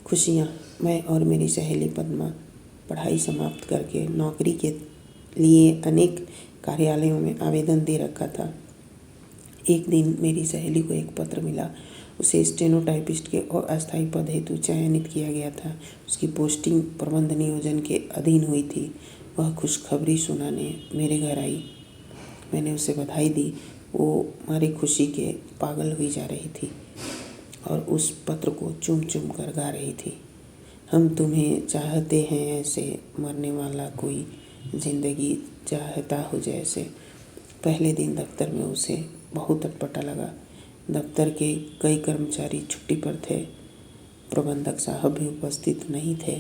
खुशियाँ। मैं और मेरी सहेली पद्मा पढ़ाई समाप्त करके नौकरी के लिए अनेक कार्यालयों में आवेदन दे रखा था। एक दिन मेरी सहेली को एक पत्र मिला। उसे स्टेनोटाइपिस्ट के अस्थायी पद हेतु चयनित किया गया था। उसकी पोस्टिंग प्रबंध नियोजन के अधीन हुई थी। वह खुशखबरी सुनाने मेरे घर आई। मैंने उसे बधाई दी। वो हमारी खुशी के पागल हुई जा रही थी और उस पत्र को चूम चूम कर गा रही थी। हम तुम्हें चाहते हैं ऐसे, मरने वाला कोई जिंदगी चाहता हो जैसे। पहले दिन दफ्तर में उसे बहुत अटपटा लगा। दफ्तर के कई कर्मचारी छुट्टी पर थे। प्रबंधक साहब भी उपस्थित नहीं थे।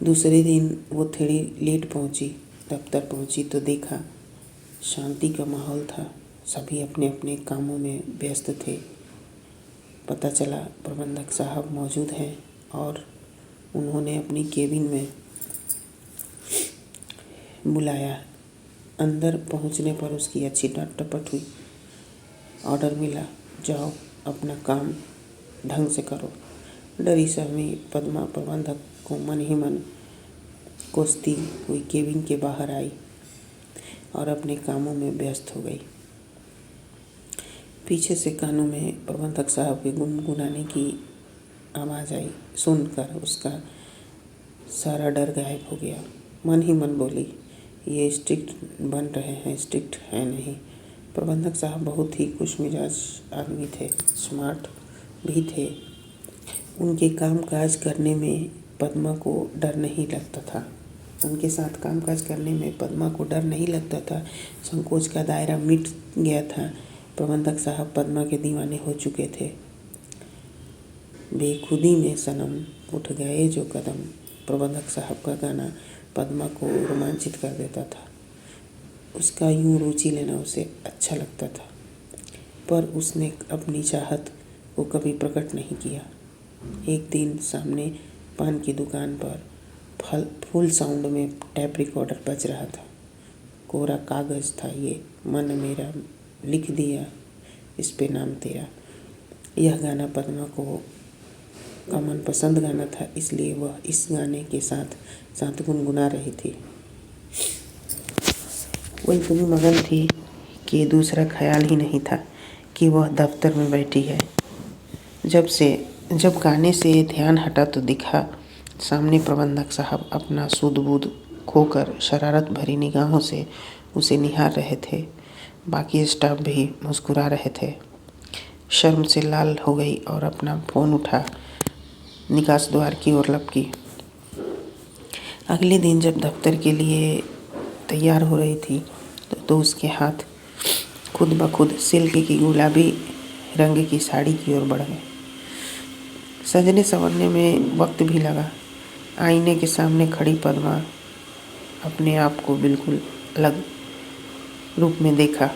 दूसरे दिन वो थोड़ी लेट पहुंची। दफ्तर पहुंची तो देखा शांति का माहौल था। सभी अपने अपने कामों में व्यस्त थे। पता चला प्रबंधक साहब मौजूद हैं और उन्होंने अपनी केबिन में बुलाया। अंदर पहुंचने पर उसकी अच्छी डांट टपट हुई। ऑर्डर मिला, जाओ अपना काम ढंग से करो। डरी सहमी पद्मा प्रबंधक को मन ही मन कोसती हुई केबिन के बाहर आई और अपने कामों में व्यस्त हो गई। पीछे से कानों में प्रबंधक साहब के गुनगुनाने की आवाज़ आई। सुनकर उसका सारा डर गायब हो गया। मन ही मन बोली, ये स्ट्रिक्ट बन रहे हैं, स्ट्रिक्ट है नहीं। प्रबंधक साहब बहुत ही खुशमिजाज आदमी थे, स्मार्ट भी थे। उनके कामकाज करने में पद्मा को डर नहीं लगता था। उनके साथ कामकाज करने में पद्मा को डर नहीं लगता था। संकोच का दायरा मिट गया था। प्रबंधक साहब पद्मा के दीवाने हो चुके थे। बेखुदी में सनम उठ गए जो कदम। प्रबंधक साहब का गाना पद्मा को रोमांचित कर देता था। उसका यूं रुचि लेना उसे अच्छा लगता था, पर उसने अपनी चाहत को कभी प्रकट नहीं किया। एक दिन सामने पान की दुकान पर फुल साउंड में टैप रिकॉर्डर बज रहा था। कोरा कागज़ था ये, मन मेरा लिख दिया इस पे नाम तेरा। यह गाना पद्मा का मनपसंद गाना था, इसलिए वह इस गाने के साथ साथ गुनगुना रही थी। वो इतनी मगन थी कि दूसरा ख्याल ही नहीं था कि वह दफ्तर में बैठी है। जब गाने से ध्यान हटा तो दिखा सामने प्रबंधक साहब अपना सूध-बूध खोकर शरारत भरी निगाहों से उसे निहार रहे थे। बाकी स्टाफ भी मुस्कुरा रहे थे। शर्म से लाल हो गई और अपना फ़ोन उठा निकास द्वार की ओर लपकी। अगले दिन जब दफ्तर के लिए तैयार हो रही थी तो उसके हाथ खुद ब खुद सिल्क की गुलाबी रंग की साड़ी की ओर बढ़ गए। सजने संवरने में वक्त भी लगा। आईने के सामने खड़ी पद्मा अपने आप को बिल्कुल अलग रूप में देखा।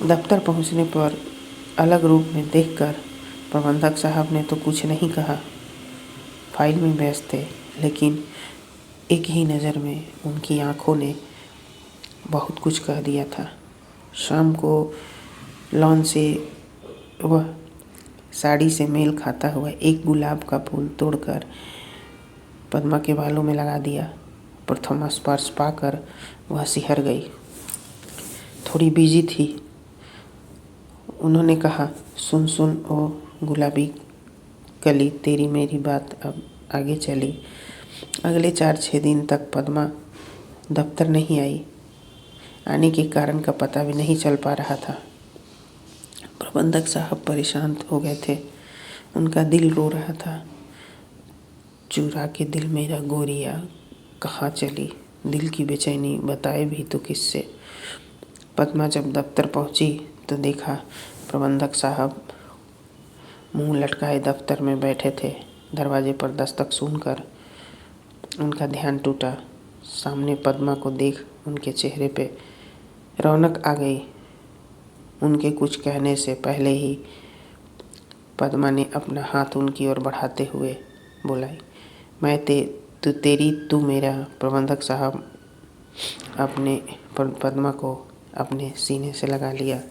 दफ्तर पहुंचने पर अलग रूप में देखकर प्रबंधक साहब ने तो कुछ नहीं कहा, फाइल में व्यस्त थे, लेकिन एक ही नज़र में उनकी आंखों ने बहुत कुछ कह दिया था। शाम को लॉन से वह साड़ी से मेल खाता हुआ एक गुलाब का फूल तोड़कर पद्मा के बालों में लगा दिया। प्रथम स्पर्श पाकर वह सिहर गई। थोड़ी बिजी थी। उन्होंने कहा, सुन ओ गुलाबी कली, तेरी मेरी बात अब आगे चली। अगले 4-6 दिन तक पद्मा दफ्तर नहीं आई। आने के कारण का पता भी नहीं चल पा रहा था। प्रबंधक साहब परेशान हो गए थे। उनका दिल रो रहा था। चुरा के दिल मेरा गोरिया कहाँ चली, दिल की बेचैनी बताए भी तो किससे। पद्मा जब दफ्तर पहुंची तो देखा प्रबंधक साहब मुंह लटकाए दफ्तर में बैठे थे। दरवाजे पर दस्तक सुनकर उनका ध्यान टूटा। सामने पद्मा को देख उनके चेहरे पे रौनक आ गई। उनके कुछ कहने से पहले ही पद्मा ने अपना हाथ उनकी ओर बढ़ाते हुए बुलाई, तू मेरा। प्रबंधक साहब अपने पद्मा को अपने सीने से लगा लिया।